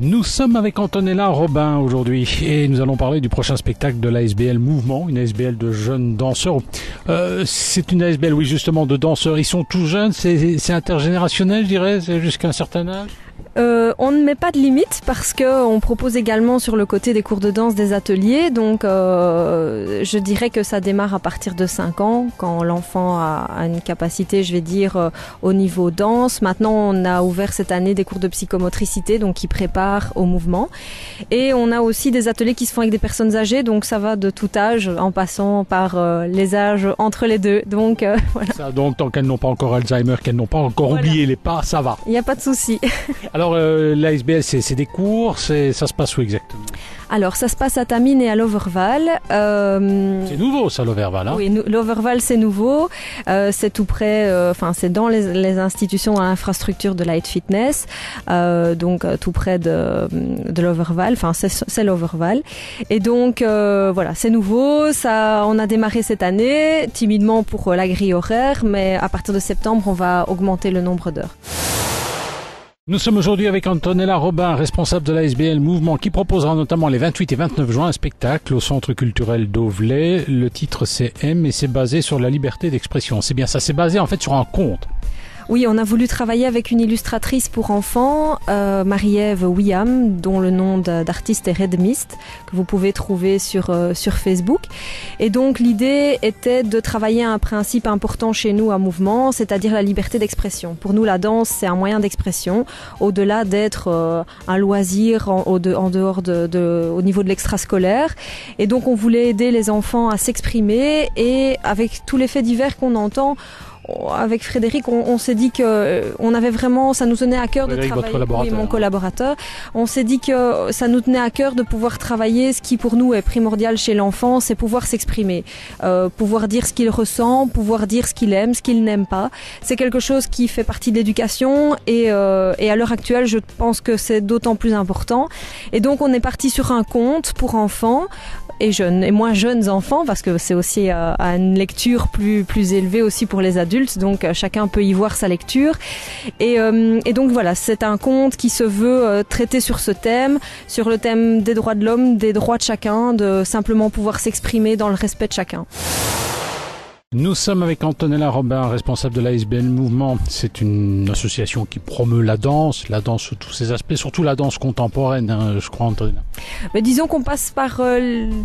Nous sommes avec Antonella Robin aujourd'hui et nous allons parler du prochain spectacle de l'ASBL Mouvement, une ASBL de jeunes danseurs. C'est une ASBL, oui, justement, de danseurs. Ils sont tout jeunes, c'est intergénérationnel, je dirais, c'est jusqu'à un certain âge. On ne met pas de limite parce qu'on propose également sur le côté des cours de danse des ateliers. Donc je dirais que ça démarre à partir de 5 ans quand l'enfant a une capacité, je vais dire, au niveau danse. Maintenant, on a ouvert cette année des cours de psychomotricité, donc qui préparent au mouvement. Et on a aussi des ateliers qui se font avec des personnes âgées, donc ça va de tout âge en passant par les âges entre les deux. Donc voilà. Ça, donc tant qu'elles n'ont pas encore Alzheimer, qu'elles n'ont pas encore oublié les pas, ça va. Il n'y a pas de souci. Alors l'ASBL, c'est des cours, ça se passe où exactement? Alors ça se passe à Tamines et à Loverval. C'est nouveau ça, Loverval, hein? Oui, Loverval c'est nouveau. C'est tout près, c'est dans les institutions à l'infrastructure de Light Fitness, donc tout près de Loverval. Enfin c'est Loverval. Et donc voilà, c'est nouveau. Ça, on a démarré cette année timidement pour la grille horaire, mais à partir de septembre, on va augmenter le nombre d'heures. Nous sommes aujourd'hui avec Antonella Robin, responsable de l'ASBL Mouvement, qui proposera notamment les 28 et 29 juin un spectacle au Centre culturel d'Auvelais. Le titre c'est M et c'est basé sur la liberté d'expression. C'est bien ça, c'est basé en fait sur un conte. Oui, on a voulu travailler avec une illustratrice pour enfants, Marie-Ève William, dont le nom d'artiste est Red Mist, que vous pouvez trouver sur Facebook. Et donc l'idée était de travailler un principe important chez nous à Mouvement, c'est-à-dire la liberté d'expression. Pour nous, la danse, c'est un moyen d'expression, au-delà d'être un loisir en dehors au niveau de l'extrascolaire. Et donc on voulait aider les enfants à s'exprimer, et avec tous les faits divers qu'on entend, avec Frédéric, on s'est dit que on avait vraiment, ça nous tenait à cœur Frédéric, de travailler. votre collaborateur. Oui, mon collaborateur. On s'est dit que ça nous tenait à cœur de pouvoir travailler. Ce qui pour nous est primordial chez l'enfant, c'est pouvoir s'exprimer, pouvoir dire ce qu'il ressent, pouvoir dire ce qu'il aime, ce qu'il n'aime pas. C'est quelque chose qui fait partie de l'éducation et à l'heure actuelle, je pense que c'est d'autant plus important. Et donc, on est parti sur un conte pour enfants et jeunes, et moins jeunes enfants, parce que c'est aussi à une lecture plus élevée aussi pour les adultes, donc chacun peut y voir sa lecture. Et donc voilà, c'est un conte qui se veut traiter sur ce thème, sur le thème des droits de l'homme, des droits de chacun, de simplement pouvoir s'exprimer dans le respect de chacun. Nous sommes avec Antonella Robin, responsable de l'ASBL Mouvement. C'est une association qui promeut la danse sous tous ses aspects, surtout la danse contemporaine, hein, je crois, Antonella. Mais disons qu'on passe par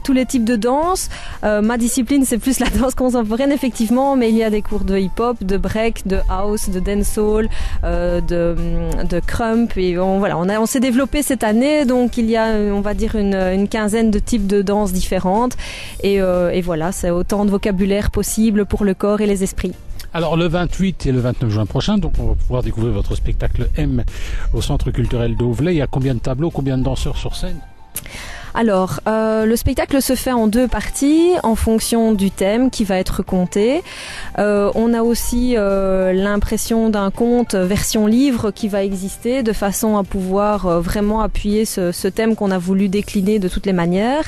tous les types de danse. Ma discipline, c'est plus la danse contemporaine, effectivement, mais il y a des cours de hip-hop, de break, de house, de dancehall, de crump. Et on s'est développé cette année, donc il y a, on va dire, une quinzaine de types de danses différentes. Et voilà, c'est autant de vocabulaire possible pour le corps et les esprits. Alors le 28 et le 29 juin prochain, donc on va pouvoir découvrir votre spectacle M au Centre culturel d'Auvelais. Il y a combien de tableaux, combien de danseurs sur scène? Alors, le spectacle se fait en 2 parties en fonction du thème qui va être conté. On a aussi l'impression d'un conte version livre qui va exister de façon à pouvoir vraiment appuyer ce thème qu'on a voulu décliner de toutes les manières.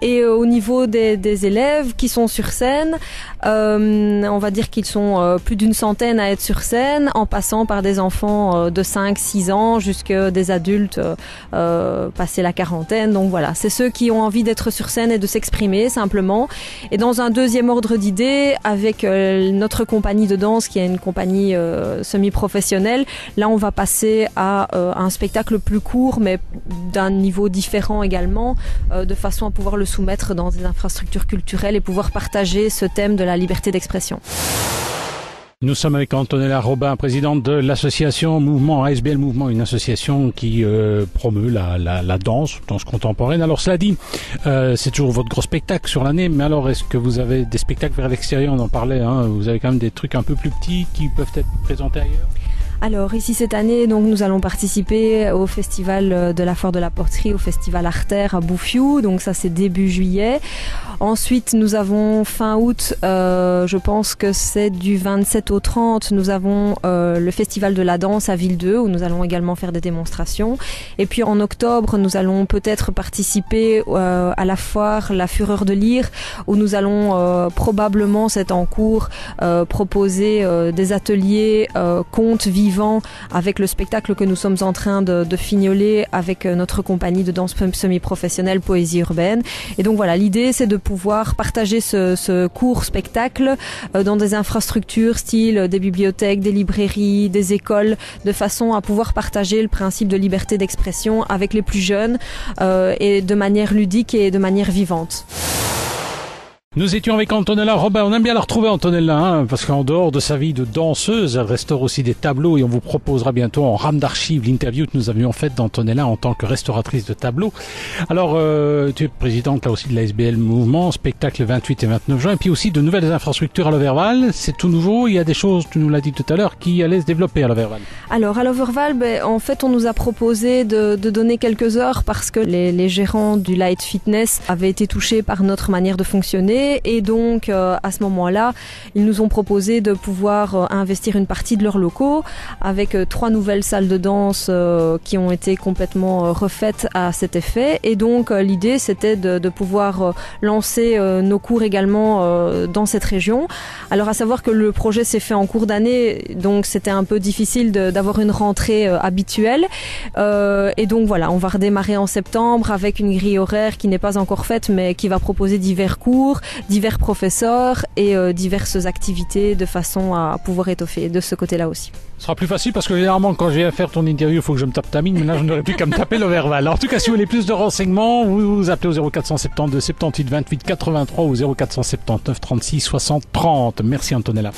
Et au niveau des élèves qui sont sur scène, on va dire qu'ils sont plus d'une centaine à être sur scène, en passant par des enfants de 5-6 ans jusqu'à des adultes passés la quarantaine. Donc voilà, c'est ceux qui ont envie d'être sur scène et de s'exprimer simplement. Et dans un deuxième ordre d'idées, avec notre compagnie de danse qui est une compagnie semi-professionnelle, là on va passer à un spectacle plus court mais d'un niveau différent également, de façon à pouvoir le soumettre dans des infrastructures culturelles et pouvoir partager ce thème de la liberté d'expression. Nous sommes avec Antonella Robin, présidente de l'association Mouvement, ASBL Mouvement, une association qui promeut la danse contemporaine. Alors cela dit, c'est toujours votre gros spectacle sur l'année, mais alors est-ce que vous avez des spectacles vers l'extérieur? On en parlait, hein, vous avez quand même des trucs un peu plus petits qui peuvent être présentés ailleurs? Alors ici cette année, donc nous allons participer au festival de la Foire de la Porterie, au festival Artère à Bouffiou, donc ça c'est début juillet. Ensuite nous avons fin août, je pense que c'est du 27 au 30, nous avons le festival de la danse à Ville-d'Eu où nous allons également faire des démonstrations. Et puis en octobre nous allons peut-être participer à la foire La Fureur de Lyre où nous allons probablement, c'est en cours, proposer des ateliers contes vivants vivant avec le spectacle que nous sommes en train de fignoler avec notre compagnie de danse semi-professionnelle Poésie Urbaine. Et donc voilà, l'idée c'est de pouvoir partager ce court spectacle dans des infrastructures style des bibliothèques, des librairies, des écoles, de façon à pouvoir partager le principe de liberté d'expression avec les plus jeunes et de manière ludique et de manière vivante. Nous étions avec Antonella Robin. On aime bien la retrouver, Antonella, parce qu'en dehors de sa vie de danseuse, elle restaure aussi des tableaux et on vous proposera bientôt en rame d'archives l'interview que nous avions faite d'Antonella en tant que restauratrice de tableaux. Alors, tu es présidente là aussi de l'ASBL Mouvement, spectacle 28 et 29 juin, et puis aussi de nouvelles infrastructures à l'Overval. C'est tout nouveau, il y a des choses, tu nous l'as dit tout à l'heure, qui allaient se développer à l'Overval. Alors, à l'Overval, en fait, on nous a proposé de donner quelques heures parce que les gérants du Light Fitness avaient été touchés par notre manière de fonctionner. Et donc, à ce moment-là, ils nous ont proposé de pouvoir investir une partie de leurs locaux avec 3 nouvelles salles de danse qui ont été complètement refaites à cet effet. Et donc, l'idée, c'était de pouvoir lancer nos cours également dans cette région. Alors, à savoir que le projet s'est fait en cours d'année, donc c'était un peu difficile d'avoir une rentrée habituelle. Et donc, voilà, on va redémarrer en septembre avec une grille horaire qui n'est pas encore faite, mais qui va proposer divers cours, divers professeurs et diverses activités de façon à pouvoir étoffer de ce côté-là aussi. Ce sera plus facile parce que généralement quand je viens faire ton interview, il faut que je me tape ta mine, mais là je n'aurai plus qu'à me taper l'Overval. En tout cas, si vous voulez plus de renseignements, vous appelez au 0472 78 28 83 ou 0479 36 60 30. Merci Antonella.